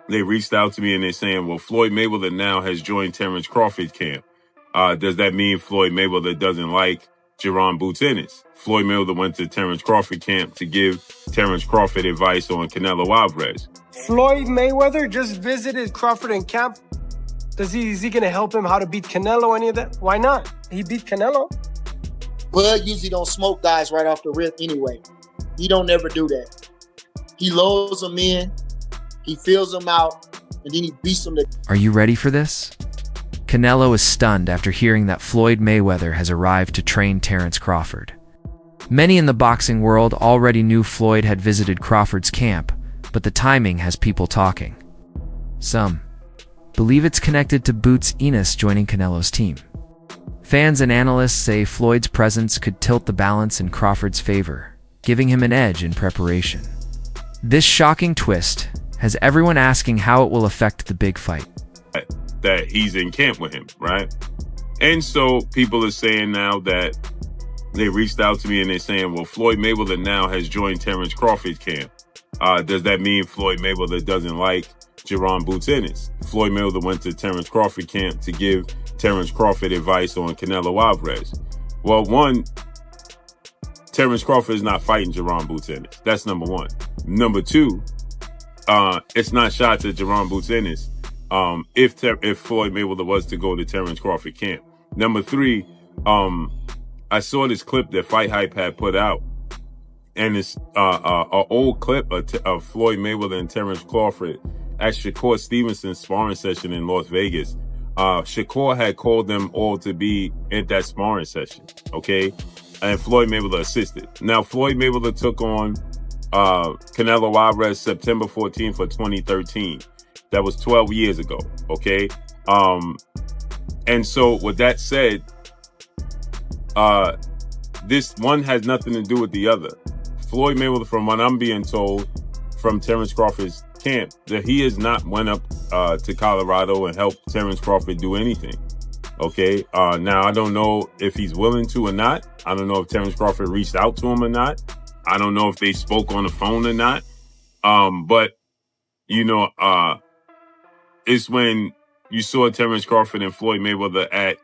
they reached out to me and they're saying, well, Floyd Mayweather now has joined Terence Crawford camp. Does that mean Floyd Mayweather doesn't like Jaron Boots Ennis? Floyd Mayweather went to Terence Crawford camp to give Terence Crawford advice on Canelo Alvarez. Floyd Mayweather just visited Crawford in camp. Is he going to help him how to beat Canelo, any of that? Why not? He beat Canelo. Bud usually don't smoke guys right off the rip anyway. He don't ever do that. He lulls them in, he feels them out, and then he beats them. Are you ready for this? Canelo is stunned after hearing that Floyd Mayweather has arrived to train Terence Crawford. Many in the boxing world already knew Floyd had visited Crawford's camp, but the timing has people talking. Some believe it's connected to Boots Ennis joining Canelo's team. Fans and analysts say Floyd's presence could tilt the balance in Crawford's favor, giving him an edge in preparation. This shocking twist has everyone asking how it will affect the big fight. That he's in camp with him, right? And so people are saying now that they reached out to me and they're saying, well, Floyd Mayweather now has joined Terence Crawford camp. Does that mean Floyd Mayweather doesn't like Jaron Boots Ennis? Floyd Mayweather went to Terence Crawford camp to give Terence Crawford advice on Canelo Alvarez. Well, one, Terence Crawford is not fighting Jaron Boots Ennis. That's number one. Number two, it's not shots at Jaron Boots Ennis if Floyd Mayweather was to go to Terence Crawford camp. Number three, I saw this clip that Fight Hype had put out, and it's an old clip of Floyd Mayweather and Terence Crawford at Shakur Stevenson's sparring session in Las Vegas. Shakur had called them all to be at that sparring session, okay? And Floyd Mayweather assisted. Now, Floyd Mayweather took on Canelo Alvarez September 14th of 2013. That was 12 years ago, okay? And so with that said, this one has nothing to do with the other. Floyd Mayweather, from what I'm being told from Terence Crawford's camp, that he has not went up to Colorado and helped Terence Crawford do anything. Okay. Now I don't know if he's willing to or not. I don't know if Terence Crawford reached out to him or not. I don't know if they spoke on the phone or not. But you know, it's when you saw Terence Crawford and Floyd Mayweather at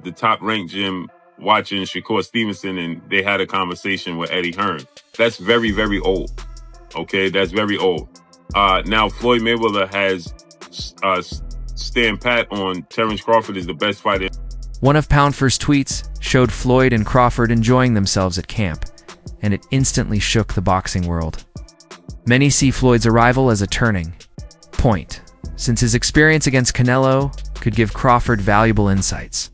the top ranked gym watching Shakur Stevenson, and they had a conversation with Eddie Hearn. That's very, very old. Okay, that's very old. Now, Floyd Mayweather has stand pat on Terence Crawford is the best fighter. One of Poundfor's tweets showed Floyd and Crawford enjoying themselves at camp, and it instantly shook the boxing world. Many see Floyd's arrival as a turning point, since his experience against Canelo could give Crawford valuable insights.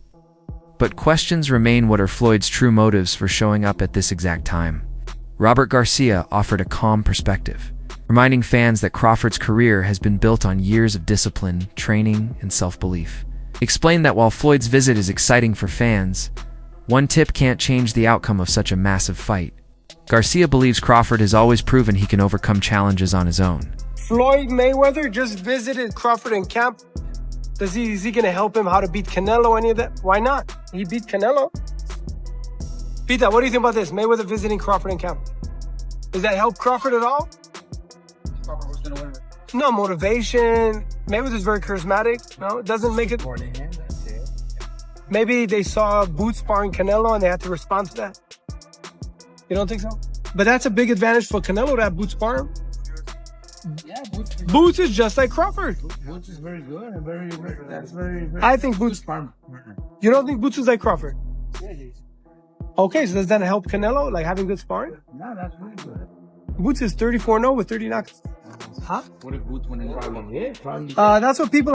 But questions remain: what are Floyd's true motives for showing up at this exact time? Robert Garcia offered a calm perspective, reminding fans that Crawford's career has been built on years of discipline, training, and self-belief. He explained that while Floyd's visit is exciting for fans, one tip can't change the outcome of such a massive fight. Garcia believes Crawford has always proven he can overcome challenges on his own. Floyd Mayweather just visited Crawford in camp. Is he going to help him how to beat Canelo, any of that? Why not? He beat Canelo. Pita, what do you think about this? Mayweather visiting Crawford in camp. Does that help Crawford at all? Crawford was gonna win. No motivation. Mayweather's very charismatic. No, it doesn't make it. That's it. Maybe they saw Boots sparring Canelo and they had to respond to that. You don't think so? But that's a big advantage for Canelo to have Boots spar him. Yeah, Boots is just like Crawford. Boots is very good and very. I think Boots. You don't think Boots is like Crawford? Yeah, he is. Okay, so does that help Canelo, like having good sparring? No, that's really good. Boots is 34-0 with 30 knocks. Huh? What if Boots win in Probably. That's what people.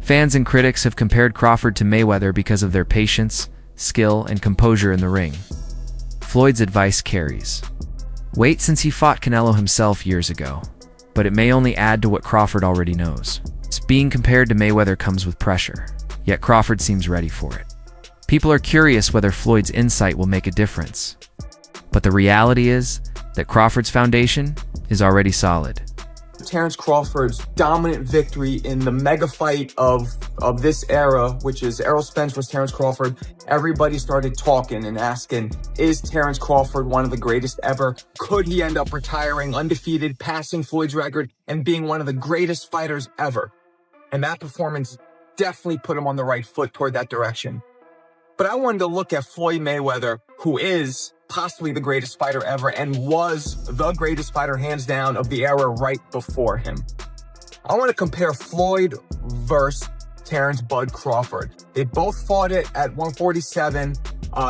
Fans and critics have compared Crawford to Mayweather because of their patience, skill, and composure in the ring. Floyd's advice carries weight since he fought Canelo himself years ago, but it may only add to what Crawford already knows. Being compared to Mayweather comes with pressure, yet Crawford seems ready for it. People are curious whether Floyd's insight will make a difference. But the reality is that Crawford's foundation is already solid. Terence Crawford's dominant victory in the mega fight of this era, which is Errol Spence versus Terence Crawford, everybody started talking and asking, is Terence Crawford one of the greatest ever? Could he end up retiring undefeated, passing Floyd's record, and being one of the greatest fighters ever? And that performance definitely put him on the right foot toward that direction. But I wanted to look at Floyd Mayweather, who is possibly the greatest fighter ever and was the greatest fighter hands down of the era right before him. I want to compare Floyd versus Terence Bud Crawford. They both fought it at 147.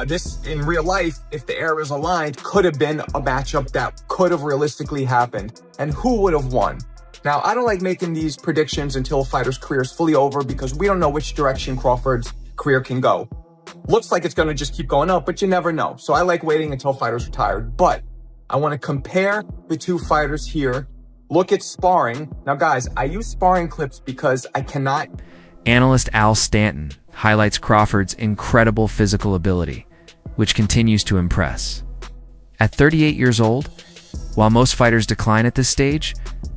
This, in real life, if the eras aligned, could have been a matchup that could have realistically happened. And who would have won? Now, I don't like making these predictions until a fighter's career is fully over because we don't know which direction Crawford's career can go. Looks like it's going to just keep going up, but you never know. So I like waiting until fighters retired. But I want to compare the two fighters here. Look at Sparring. Now, guys, I use Sparring clips because I cannot... Analyst Al Stanton highlights Crawford's incredible physical ability, which continues to impress. At 38 years old, while most fighters decline at this stage,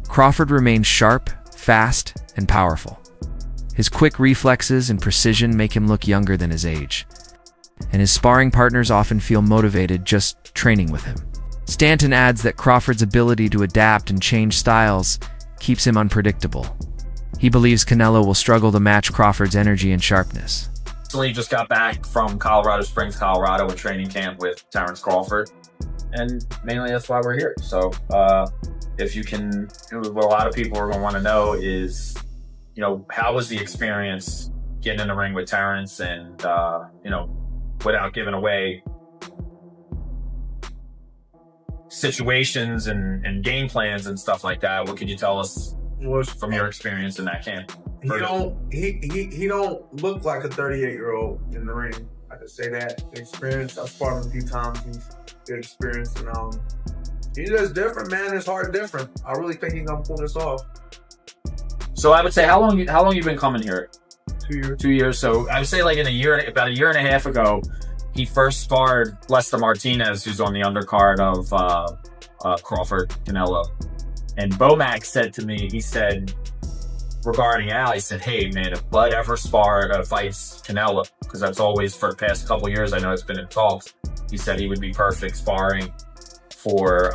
Crawford remains sharp, fast, and powerful. His quick reflexes and precision make him look younger than his age, and his sparring partners often feel motivated just training with him. Stanton adds that Crawford's ability to adapt and change styles keeps him unpredictable. He believes Canelo will struggle to match Crawford's energy and sharpness. Recently just got back from Colorado Springs, Colorado, a training camp with Terence Crawford, and mainly that's why we're here. So if you can, what a lot of people are going to want to know is, how was the experience getting in the ring with Terence and, without giving away situations and game plans and stuff like that, what could you tell us from your experience in that camp? He don't look like a 38-year-old in the ring. I could say that. The experience, I've sparred him a few times. He's good experience, and he's just different, man. His heart different. I really think he's gonna pull this off. So I would say, how long you been coming here? 2 years. 2 years. So I would say about a year and a half ago, he first sparred Lester Martinez, who's on the undercard of Crawford Canelo. And Bomac said to me, he said, regarding Al, he said, hey man, if Bud ever fights Canelo, because that's always, for the past couple of years, I know it's been in talks, he said he would be perfect sparring for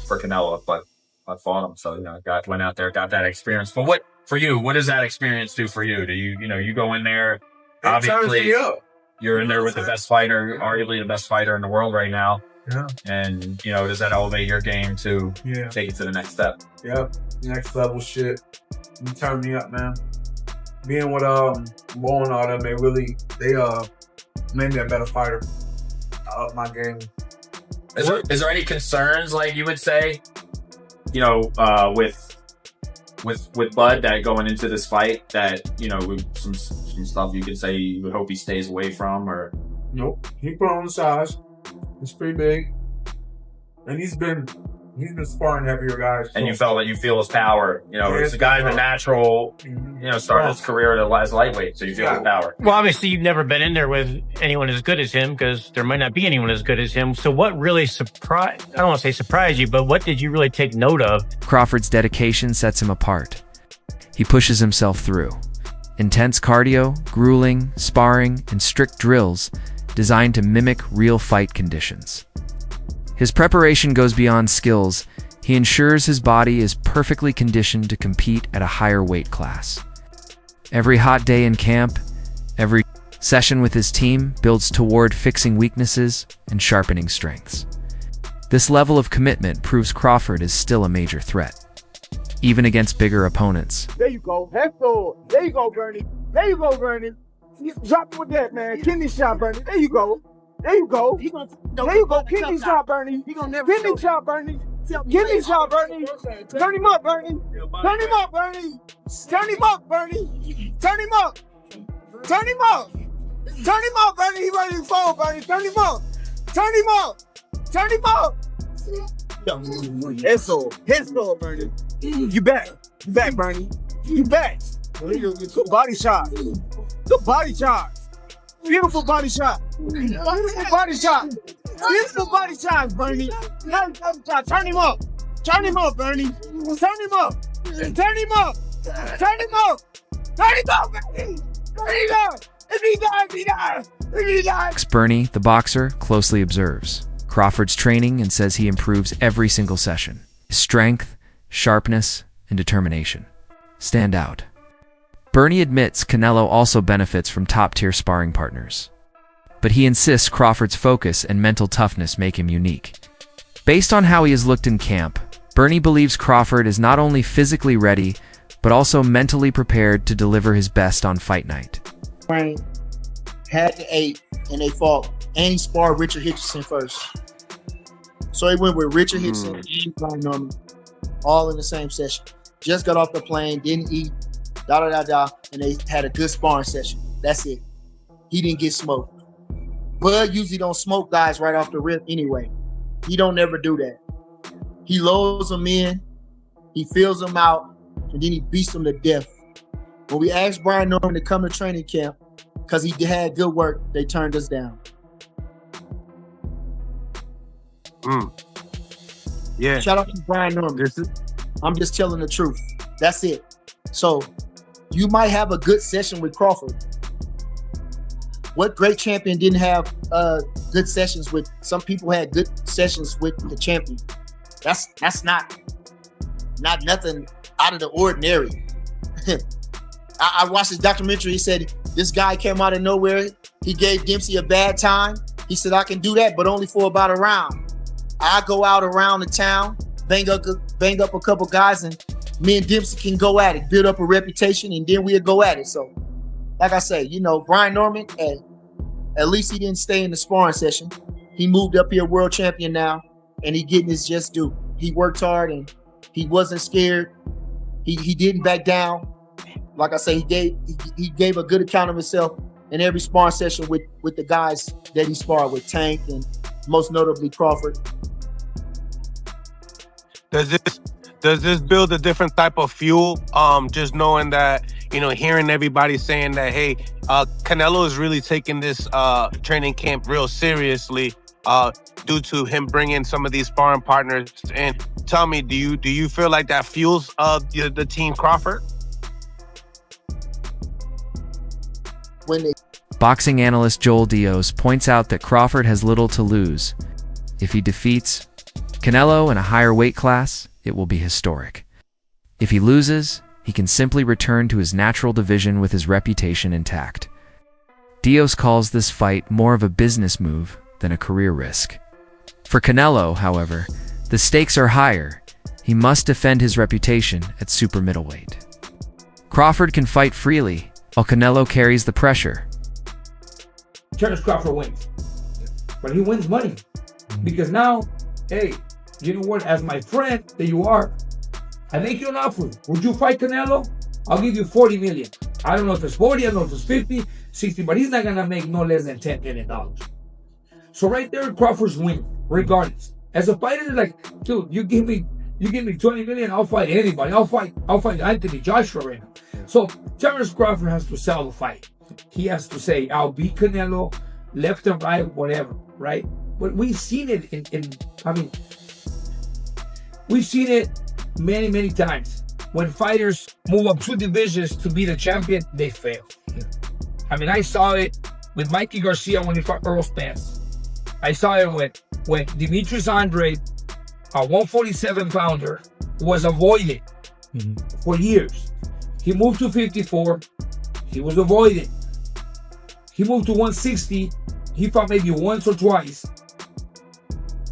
Canelo, but I fought him. So, went out there, got that experience. But what does that experience do for you? Do you go in there, obviously, you're in there with the best fighter, arguably the best fighter in the world right now. Yeah. And, does that elevate your game to take it to the next step? Yep. Next level shit. You turn me up, man. Being with Bo and all them, they made me a better fighter. I up my game. Is there any concerns, like you would say, with Bud, that going into this fight, that, with some stuff you could say you would hope he stays away from, or? Nope. He put on the size. He's pretty big. And he's been sparring heavier guys. And you feel his power. It's a guy in the natural, started his career as lightweight, so you feel his power. Well, obviously, you've never been in there with anyone as good as him, because there might not be anyone as good as him. So what really I don't want to say surprised you, but what did you really take note of? Crawford's dedication sets him apart. He pushes himself through. Intense cardio, grueling, sparring, and strict drills designed to mimic real fight conditions. His preparation goes beyond skills. He ensures his body is perfectly conditioned to compete at a higher weight class. Every hot day in camp, every session with his team builds toward fixing weaknesses and sharpening strengths. This level of commitment proves Crawford is still a major threat, even against bigger opponents. There you go. Let's go. There you go, Bernie. There you go, Bernie. Drop it with that, man. Kidney shot, Bernie. There you go. There you go. There you go. Kidney shot, Bernie. Kidney shot, Bernie. Kidney shot, Bernie. Turn him up, Bernie. Turn him up, Bernie. Turn him up, Bernie. Turn him up. Turn him up. Turn him up, Bernie. He ready to fall, Bernie. Turn him up. Turn him up. Turn him up. It's all, Bernie. You back. You back, Bernie. You back. Good body shot. Good body shot. Beautiful body shot. Beautiful body shot. Beautiful body shot, Bernie. Turn him up. Turn him up, Bernie. Turn him up. Turn him up. Turn him up. Turn him up, Bernie. Turn him up. If he dies, he dies. If he dies. Bernie, the boxer, closely observes Crawford's training and says he improves every single session. His strength, sharpness, and determination stand out. Bernie admits Canelo also benefits from top-tier sparring partners, but he insists Crawford's focus and mental toughness make him unique. Based on how he has looked in camp, Bernie believes Crawford is not only physically ready, but also mentally prepared to deliver his best on fight night. Frank had the 8 and they fought, and he sparred Richard Hitchison first. So he went with Richard Hitchison and Brian Norman, all in the same session. Just got off the plane, didn't eat, and they had a good sparring session. That's it. He didn't get smoked. Bud usually don't smoke guys right off the rip anyway. He don't never do that. He lulls them in, he feels them out, and then he beats them to death. When we asked Brian Norman to come to training camp because he had good work, they turned us down. Yeah. Shout out to Brian Norman. I'm just telling the truth. That's it. So you might have a good session with Crawford. What great champion didn't have good sessions with? Some people had good sessions with the champion. That's not nothing out of the ordinary. I watched this documentary. He said this guy came out of nowhere. He gave Dempsey a bad time. He said, I can do that, but only for about a round. I go out around the town, bang up a couple guys, and me and Dempsey can go at it, build up a reputation, and then we'll go at it. So, like I say, Brian Norman, at least he didn't stay in the sparring session. He moved up here, world champion now, and he getting his just due. He worked hard, and he wasn't scared. He didn't back down. Like I say, he gave a good account of himself in every sparring session with the guys that he sparred with, Tank and most notably Crawford. Does this build a different type of fuel? Just knowing that, hearing everybody saying that, hey, Canelo is really taking this training camp real seriously due to him bringing some of these sparring partners. And tell me, do you feel like that fuels the team Crawford? Boxing analyst Joel Diaz points out that Crawford has little to lose. If he defeats Canelo in a higher weight class, it will be historic. If he loses, he can simply return to his natural division with his reputation intact. Diaz calls this fight more of a business move than a career risk. For Canelo, however, the stakes are higher. He must defend his reputation at super middleweight. Crawford can fight freely, while Canelo carries the pressure. Terence Crawford wins. But he wins money. Because now, hey, you know what? As my friend that you are, I make you an offer. Would you fight Canelo? I'll give you 40 million. I don't know if it's 40, I don't know if it's 50, 60, but he's not gonna make no less than $10 million. So right there, Crawford's win, regardless. As a fighter, like, dude, you give me 20 million, I'll fight anybody. I'll fight Anthony Joshua right now. So Terence Crawford has to sell the fight. He has to say, I'll beat Canelo, left and right, whatever, right? But we've seen it we've seen it many, many times. When fighters move up 2 divisions to be the champion, they fail. I saw it with Mikey Garcia when he fought Earl Spence. I saw it when Demetrius Andrade, a 147-pounder, was avoided for years. He moved to 54, he was avoided. He moved to 160, he fought maybe once or twice.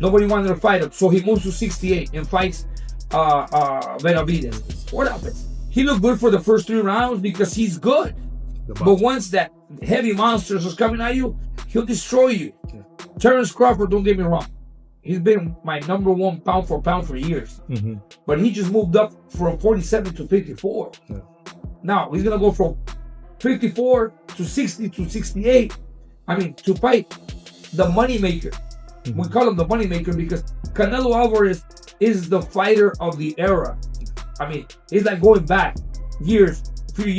Nobody wanted to fight him, so he moves to 68 and fights Benavidez. What happens? He looked good for the first 3 rounds because he's good. But once that heavy monsters is coming at you, he'll destroy you. Terence Crawford, don't get me wrong, he's been my #1 pound for pound for years. But he just moved up from 47 to 54. Now he's gonna go from 54 to 60 to 68. To fight the moneymaker. We call him the moneymaker because Canelo Alvarez is the fighter of the era. He's like going back years, few years.